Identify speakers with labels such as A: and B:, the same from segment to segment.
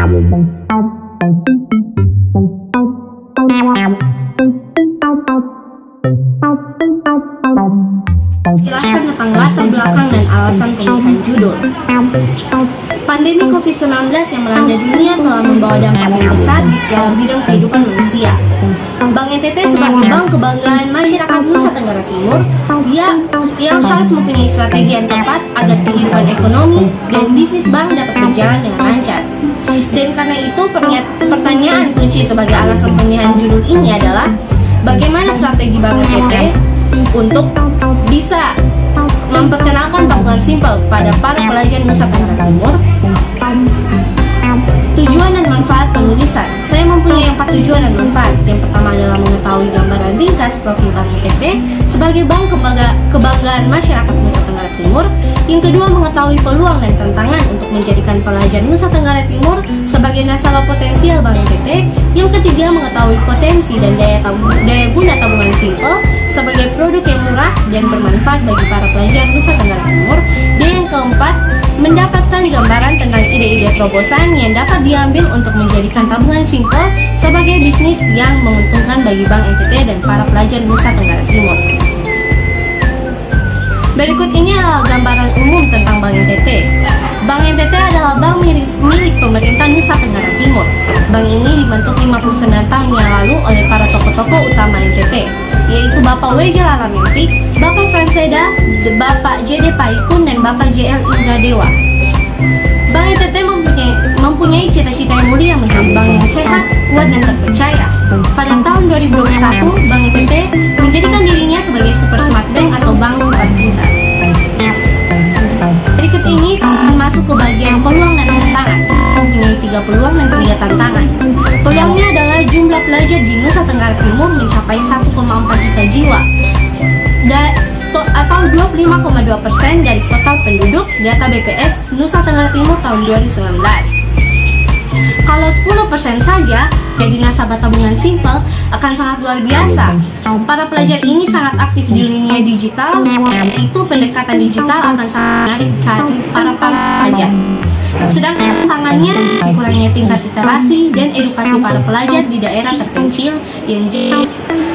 A: Jelaskan tentang latar belakang dan alasan pemilihan judul. Pandemi COVID-19 yang melanda dunia telah membawa dampak yang besar di segala bidang kehidupan manusia. Bank NTT sebagai bank kebanggaan masyarakat Nusa Tenggara Timur, yang harus mempunyai strategi yang tepat agar kehidupan ekonomi dan bisnis bank dapat berjalan dengan lancar. Dan karena itu, pertanyaan kunci sebagai alasan pemilihan judul ini adalah bagaimana strategi Bank NTT untuk bisa memperkenalkan tabungan simpel kepada para pelajar Nusa Tenggara Timur. Tujuan dan manfaat penulisan. Saya mempunyai 4 tujuan dan manfaat. Yang pertama adalah mengetahui gambaran ringkas profil Bank NTT sebagai bank kebanggaan masyarakat Nusa Tenggara Timur. Yang kedua, mengetahui peluang dan tantangan untuk menjadikan pelajar Nusa Tenggara Timur sebagai nasabah potensial Bank NTT. Yang ketiga, mengetahui potensi dan daya guna tabungan simpel sebagai produk yang murah dan bermanfaat bagi para pelajar Nusa Tenggara Timur. Dan yang keempat, mendapatkan gambaran tentang ide-ide terobosan yang dapat diambil untuk menjadikan tabungan simpel sebagai bisnis yang menguntungkan bagi Bank NTT dan para pelajar Nusa Tenggara Timur. Berikut ini adalah gambaran umum tentang Bank NTT. Bank NTT adalah bank milik pemerintah Nusa Tenggara Timur. Bank ini dibentuk 59 tahun yang lalu oleh para tokoh-tokoh utama NTT, yaitu Bapak W.J. Lalamintik, Bapak Franseda, Bapak J.D. Paikun, dan Bapak J.L. Indradewa. Bank NTT mempunyai cita-cita yang mulia menjadi bank yang sehat, kuat, dan terpercaya. Pada tahun 2021, Bank NTT menjadikan dirinya sebagai Super Smart Bank atau bank super pintar. Berikut ini masuk ke bagian peluang dan tantangan. Mempunyai 3 peluang dan 3 tantangan. Peluangnya adalah jumlah pelajar di Nusa Tenggara Timur mencapai 1,4 juta jiwa atau 25,2% dari total penduduk data BPS Nusa Tenggara Timur tahun 2019. Kalau 10% saja jadi nasabah tabungan simpel akan sangat luar biasa. Para pelajar ini sangat aktif di dunia digital, itu pendekatan digital akan sangat menarik para pelajar. Sedangkan tantangannya kurangnya tingkat literasi dan edukasi para pelajar di daerah terpencil yang jauh,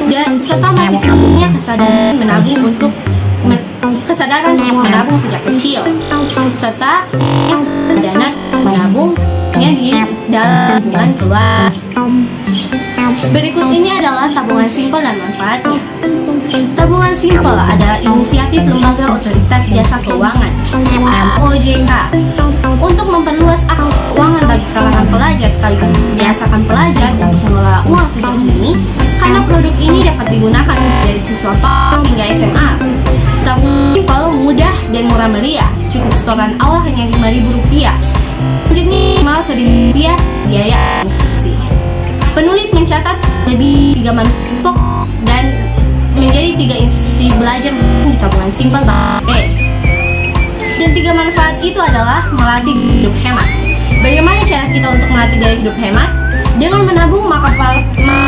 A: dan serta masih kurangnya kesadaran untuk menabung sejak kecil, serta dana menabungnya di dalam tabungan keluar. Berikut ini adalah tabungan simpel dan manfaatnya. Tabungan simpel adalah inisiatif Lembaga Otoritas Jasa Keuangan (OJK) untuk memperluas akses keuangan bagi kalangan pelajar sekaligus membiasakan pelajar untuk mengelola uang sejak dini, karena produk ini dapat digunakan dari siswa PAUD hingga SMA. Tabungan simpel mudah dan murah meriah, cukup setoran awal hanya Rp5.000. Selanjutnya minimal Rp1.000 biaya transaksi. Penulis mencatat lebih 3 manfaat pokok dan menjadi 3 instruksi belajar di tabungan simpel Bank NTT. Dan 3 manfaat itu adalah melatih hidup hemat. Bagaimana cara kita untuk melatih gaya hidup hemat? Dengan menabung, maka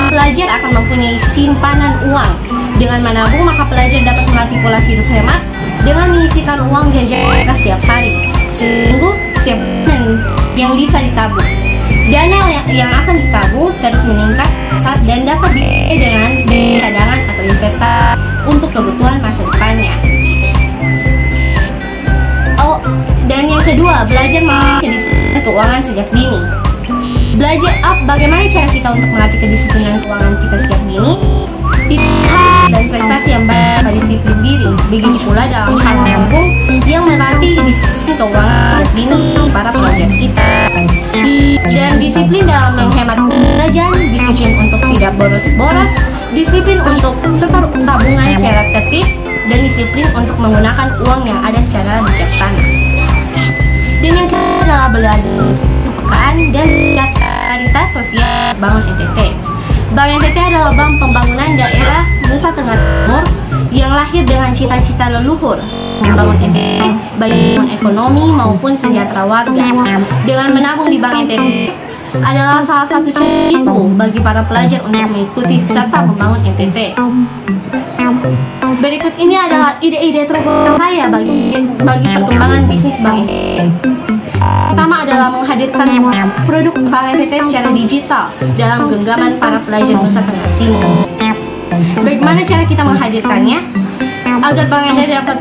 A: pelajar akan mempunyai simpanan uang. Dengan menabung, maka pelajar dapat melatih pola hidup hemat dengan menyisihkan uang jajan mereka setiap hari, seminggu, setiap bulan yang bisa ditabung. Dana yang akan ditabung terus meningkat dan dapat dipakai dengan cadangan atau investasi untuk kebutuhan masa depannya. Dan yang kedua, belajar kedisiplinan keuangan sejak dini. Belajar bagaimana cara kita untuk melatih kedisiplinan keuangan kita sejak dini? Dan prestasi yang baik pada disiplin diri. Begitu pula dalam hal menabung yang melatih disiplin keuangan sejak dini para pelajar kita. Dan disiplin dalam menghemat jajan, disiplin untuk tidak boros-boros, disiplin untuk setor tabungan secara tertib, dan disiplin untuk menggunakan uang yang ada secara bijaksana. Dan yang kedua adalah belajar kepekaan dan solidaritas sosial Bank NTT. Bank NTT adalah bank pembangunan daerah Nusa Tenggara Timur yang lahir dengan cita-cita leluhur membangun NTT baik ekonomi maupun sejahtera warga. Dengan menabung di Bank NTT adalah salah satu cara itu bagi para pelajar untuk mengikuti serta membangun NTT. Berikut ini adalah ide-ide terobosan saya bagi perkembangan bisnis Bank NTT. pertama adalah menghadirkan produk Bank NTT secara digital dalam genggaman para pelajar Nusa Tenggara Timur. Bagaimana cara kita menghadirkannya? Agar Bank NTT dapat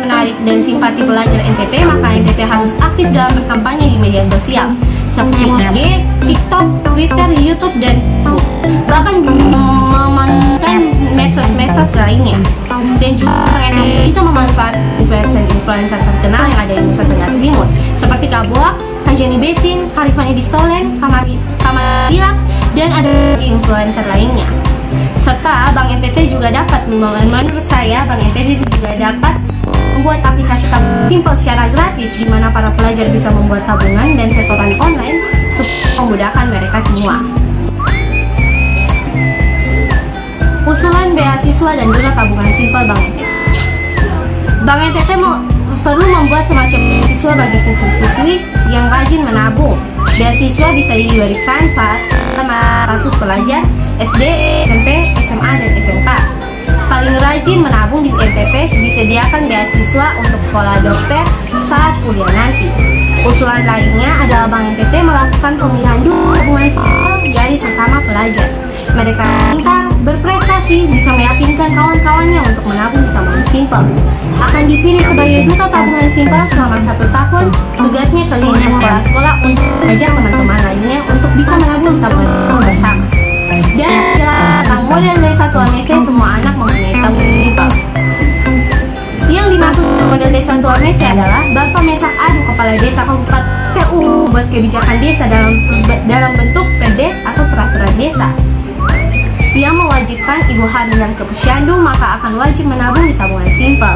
A: menarik dan simpati pelajar NTT, maka NTT harus aktif dalam berkampanye di media sosial seperti IG, TikTok, Twitter, YouTube, dan Facebook. Bahkan memanfaatkan medsos-medsos lainnya. Dan juga Bank NTT bisa memanfaatkan influencer terkenal yang ada di Nusa Tenggara Timur seperti Kaboak, Kanjani Besin, Khalifani Distolen, Kamarila, dan ada influencer lainnya. Serta Bank NTT juga dapat, menurut saya, Bank NTT juga dapat membuat aplikasi tabungan simpel secara gratis, di mana para pelajar bisa membuat tabungan dan setoran online supaya memudahkan mereka semua. Usulan beasiswa dan juga tabungan simpel Bank NTT. Bank NTT perlu membuat semacam beasiswa bagi siswi-siswi yang rajin menabung. Beasiswa bisa diberikan saat 500 pelajar SD, SMP, SMA, dan SMK. Paling rajin menabung di NTT disediakan beasiswa untuk sekolah dokter saat kuliah nanti. Usulan lainnya adalah Bank NTT melakukan pemilihan tabungan simpel dari sesama pelajar. Mereka pintar, berprestasi, bisa meyakinkan kawan-kawannya untuk menabung di tabungan simpel. Akan dipilih sebagai duta tabungan simpel selama 1 tahun. Tugasnya keliling sekolah-sekolah untuk mengajak teman-teman lainnya untuk bisa menabung tabungan simpel bersama. Dan tentang model desa Tua Mese, semua anak mempunyai tabungan simpel. Yang dimaksud model desa Tua Mese adalah Bapak Mesak Adu, Kepala Desa Kabupaten PU, buat kebijakan desa dalam bentuk perdes atau peraturan desa yang mewajibkan ibu hamil dan keposyandu maka akan wajib menabung di tabungan simpel.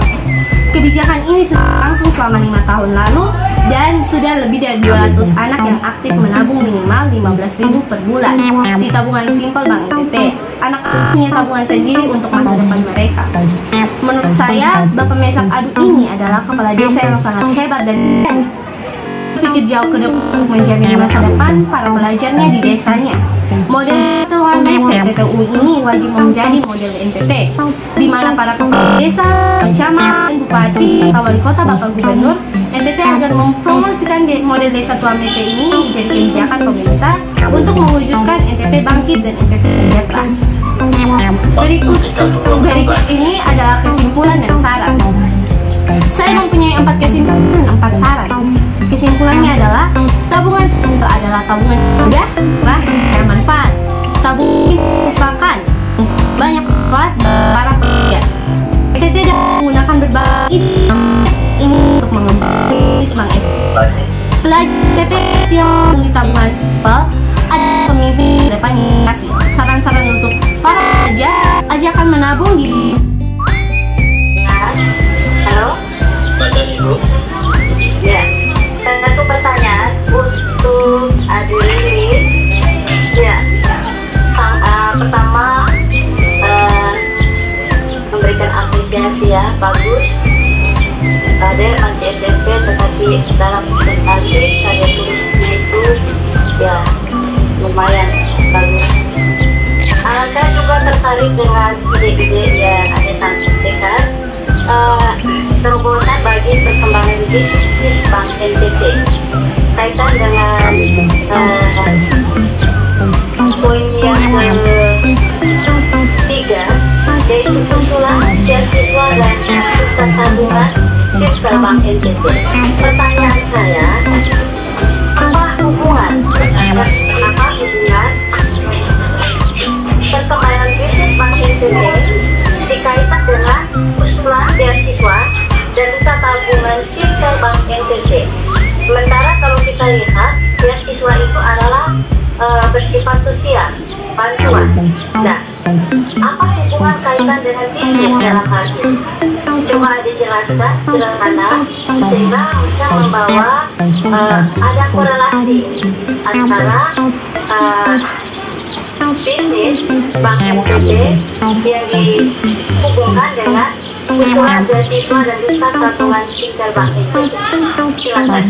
A: Kebijakan ini sudah langsung selama 5 tahun lalu dan sudah lebih dari 200 anak yang aktif menabung minimal 15.000 per bulan di tabungan simpel Bank NTT. Anak punya tabungan sendiri untuk masa depan mereka. Menurut saya, Bapak Mesak Adu ini adalah kepala desa yang sangat hebat dan berpikir jauh ke depan untuk menjamin masa depan para pelajarnya di desanya. Model Tua Mese TTU ini wajib menjadi model NTT, di mana para kepala desa, camat, bupati, wali kota, bapak gubernur NTT agar mempromosikan model desa Tua Mese ini menjadi kebijakan pemerintah untuk mewujudkan NTT bangkit dan NTT sejahtera. Berikut ini adalah kesimpulan dan saran. Saya mempunyai 4 kesimpulan dan 4 saran. Kesimpulannya adalah tabungan adalah tabungan mudah, murah, dan manfaat. Tabungan merupakan banyak manfaat para pelajar. NTT dapat menggunakan berbagai ini untuk mengembangkan Bank NTT. Pelajar NTT yang di tabungan simpel ada pemimpin depannya. Saran-saran untuk para pelajar, ajakan menabung di.
B: Halo. Baca Ibu. Ya. Satu pertanyaan untuk adik ini. Ya. Pertama memberikan apresiasi ya, bagus. Ada masih SMP tetapi dalam prestasi saya tulis itu ya lumayan bagus. Saya juga tertarik dengan ide-ide yang ada sampaikan. Terobosan bagi perkembangan bisnis Bank NTT kaitan dengan poin yang ketiga, yaitu usulan beasiswa dan duta tabungan simpel Bank NTT. Pertanyaan saya, apa hubungan perkembangan bisnis Bank NTT dikaitkan dengan usulan beasiswa dan duta tabungan simpel Bank NTT? Sementara kalau kita lihat beasiswa itu adalah bersifat sosial, bantuan. Nah, apa hubungan kaitan dengan bisnis dalam hal ini? Coba dijelaskan sederhana sehingga bisa membawa ada korelasi antara bisnis Bank NTT yang dihubungkan dengan usulan beasiswa dan duta tabungan simpel Bank NTT. Silakan.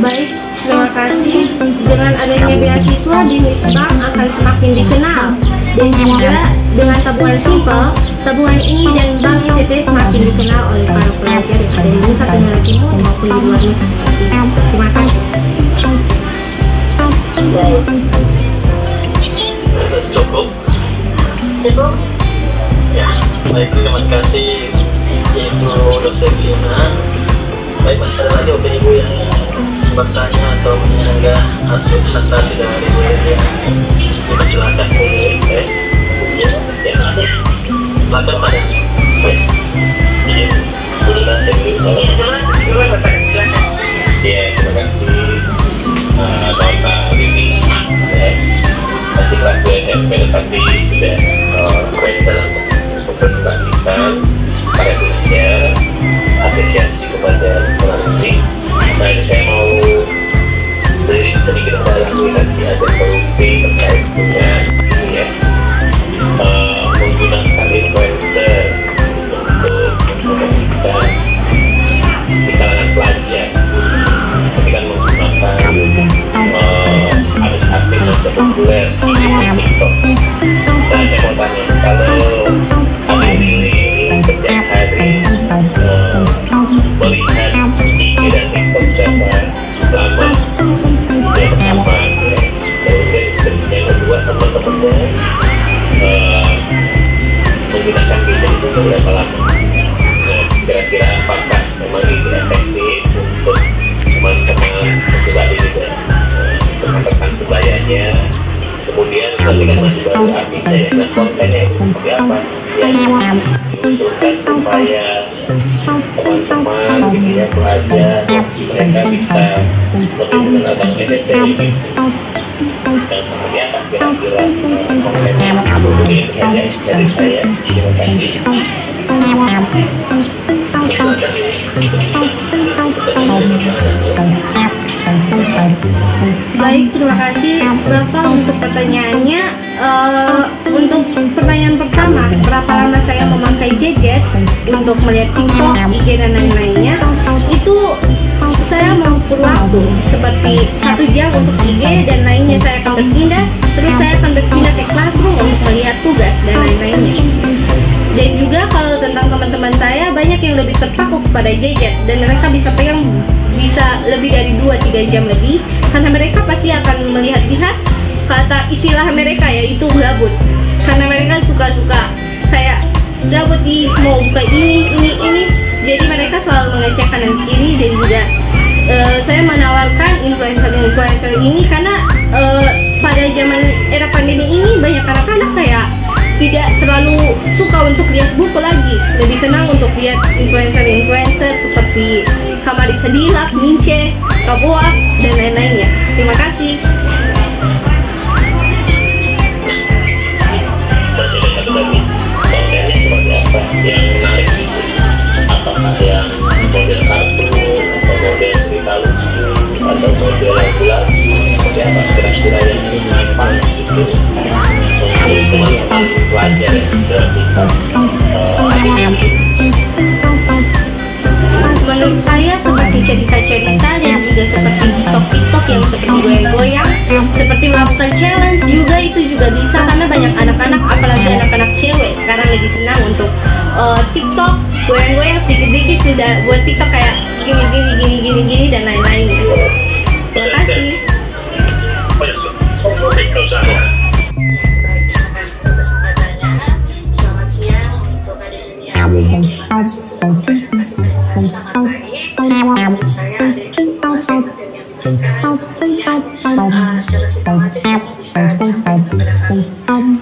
A: Baik, terima kasih. Dengan adanya beasiswa, bisnis bank akan semakin dikenal dan juga dengan tabungan simpel Tabungan ini dan Bank NTT semakin dikenal oleh para pelajar yang ada di Nusa Tenggara Timur maupun di luar Nusa Tenggara Timur. Terima kasih.
C: Cukup. Ya, baik, terima kasih Ibu dosen Lina. Baik, masih ada lagi Bapak Ibu yang bertanya atau menyanggah hasil presentasi dari Bu Elia. Kita silakan Bu Elia. Ya, silakan Pak. Iya, Bu dosen dulu.
B: Duluan Bapak, silakan.
C: Ya, terima kasih Bapak Lini. Masih kelas 2 SMP tetapi sudah baik dalam mempresentasikan para Indonesia, apresiasi kepada para menteri. Nah, ini saya mau sedikit mendalami nanti ada solusi terkait dengan ini ya, menggunakan influencer untuk mempromosikan di kalangan pelajar ketika menggunakan artis-artis yang populer di TikTok. Nah, saya mau tanya, kalau adik ini setiap hari melihat IG dan TikTok berapa lama, yang pertama, kemudian yang kedua teman-temannya menggunakan gadget itu berapa lama? Nah, kira-kira apakah memang itu efektif untuk teman-teman pribadi juga rekan-rekan sebayanya? Kemudian ketika masih baru habis ya, nah kontennya itu seperti apa yang diusulkan supaya teman-teman gitu ya, pelajar mereka bisa lebih mengenal tentang NTT ini, dan seperti apa kira-kira kontennya. Mungkin saja dari saya. Terima kasih. Silakan untuk bisa
A: Baik, terima kasih Bapak untuk pertanyaannya. Untuk pertanyaan pertama, berapa lama saya memakai gadget untuk melihat TikTok, IG dan lain-lainnya? Itu saya mengukur waktu seperti 1 jam untuk IG dan lainnya saya akan berpindah. Terus saya akan berpindah ke classroom untuk melihat tugas dan lain-lainnya. Dan juga kalau tentang teman-teman saya, banyak yang lebih terpaku kepada gadget dan mereka bisa pegang bisa lebih dari 2-3 jam lebih, karena mereka pasti akan melihat-lihat, kata istilah mereka yaitu gabut, karena mereka suka-suka kayak gabut di mau buka ini, jadi mereka selalu mengecek kanan kiri. Dan juga saya menawarkan influencer ini karena pada zaman era pandemi ini banyak anak-anak kayak tidak terlalu suka untuk lihat buku lagi, lebih senang untuk lihat influencer seperti Kamarisa Dilak, Mince, Kaboak, dan lain-lainnya. Terima kasih.
C: Masih ada satu lagi, kontennya seperti apa yang menarik gitu? Apakah yang model kartun, atau model cerita lucu, atau model lagu-lagu, seperti apa kira-kira yang pas gitu untuk teman-teman pelajar yang sedang
A: Menurut saya seperti cerita-cerita dan juga seperti TikTok yang seperti goyang-goyang, seperti melakukan challenge juga, itu juga bisa, karena banyak anak-anak, apalagi anak-anak cewek sekarang lagi senang untuk TikTok, goyang-goyang sedikit-sedikit sudah buat TikTok kayak gini dan lain-lain. Terima kasih.
B: Baik, terima kasih untuk kesempatannya. Selamat siang untuk adik ini. Presentasi dengan sangat baik. Menurut saya ada informasi materi yang diberikan, kemudian secara sistematis yang bisa disampaikan kepada kami.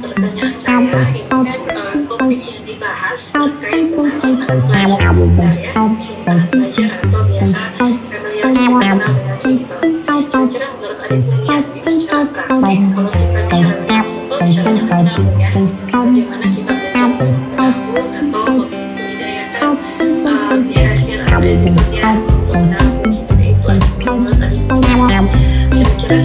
B: Pertanyaan saya, ini kan topik yang dibahas terkait dengan simpanan pelajar ya, simpanan pelajar atau biasa familiar mengenal dengan simpel. Kira-kira menurut adik ini secara praktis, kalau kita bicara dengan simpel, misalnya menabung ya, bagaimana kita belajar menabung atau membudidayakan behavior atau kemudian untuk menabung seperti itu. Menurut adik kira-kira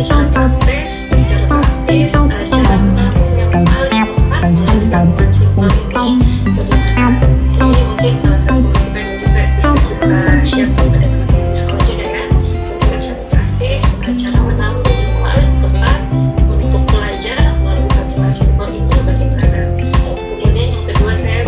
B: secara praktis, cara menabung yang paling tepat dengan simpel ini bagaimana? Ini mungkin salah satu masukan yang juga bisa kita share kepada teman-teman di sekolah juga ya. Ketika secara praktis, cara menabung yang paling tepat untuk pelajar melalui tabungan simpel ini bagaimana? Kemudian yang kedua, saya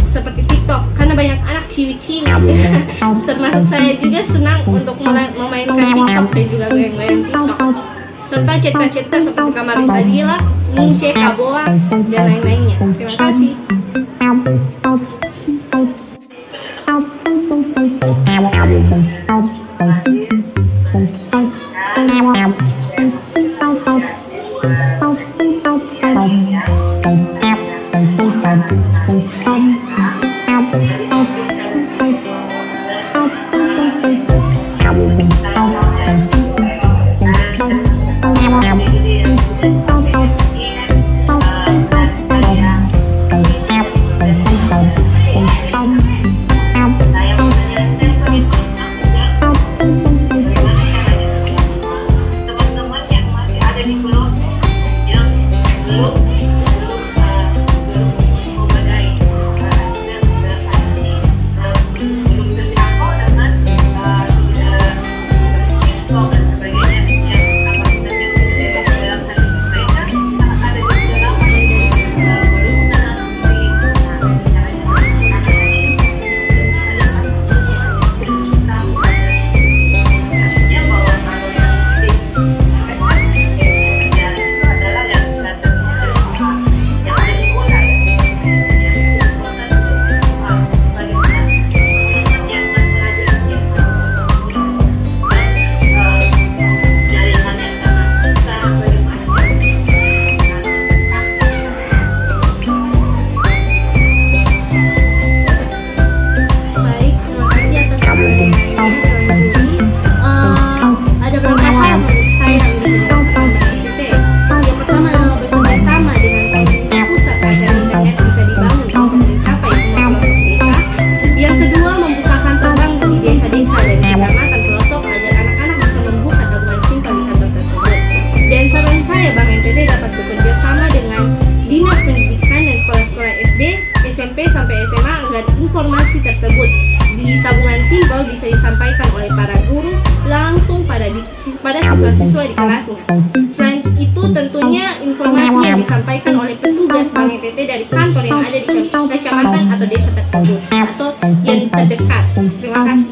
A: seperti TikTok, karena banyak anak ciwi-ciwi termasuk saya juga senang untuk memainkan TikTok dan juga goyang-goyang TikTok, serta cerita-cerita seperti Kamari Sadila, Nince, Kaboa, dan lain-lainnya. Terima kasih. SMP sampai SMA agar informasi tersebut di tabungan simbol bisa disampaikan oleh para guru langsung pada siswa-siswa di kelasnya. Selain itu tentunya informasi yang disampaikan oleh petugas Bank NTT dari kantor yang ada di kecamatan atau desa tersebut atau yang terdekat. Terima kasih.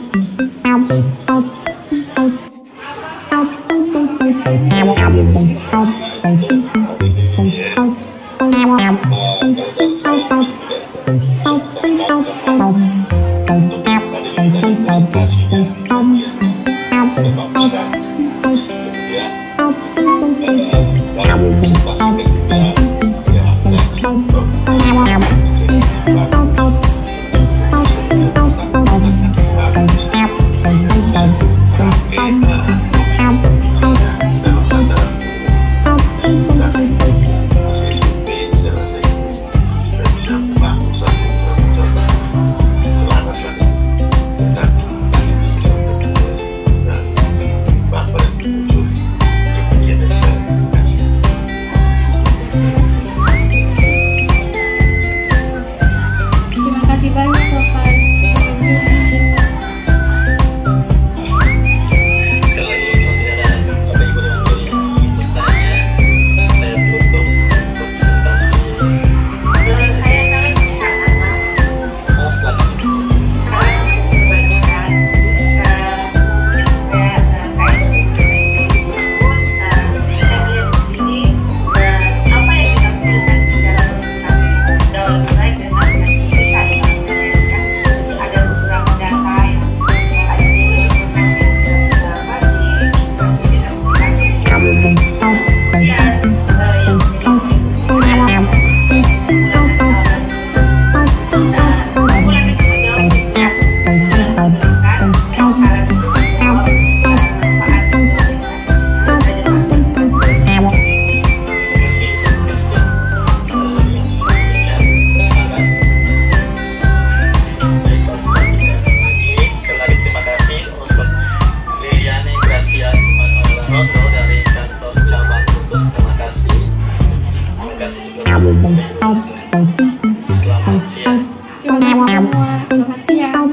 C: Selamat siang.
A: Terima kasih semua. Selamat siang.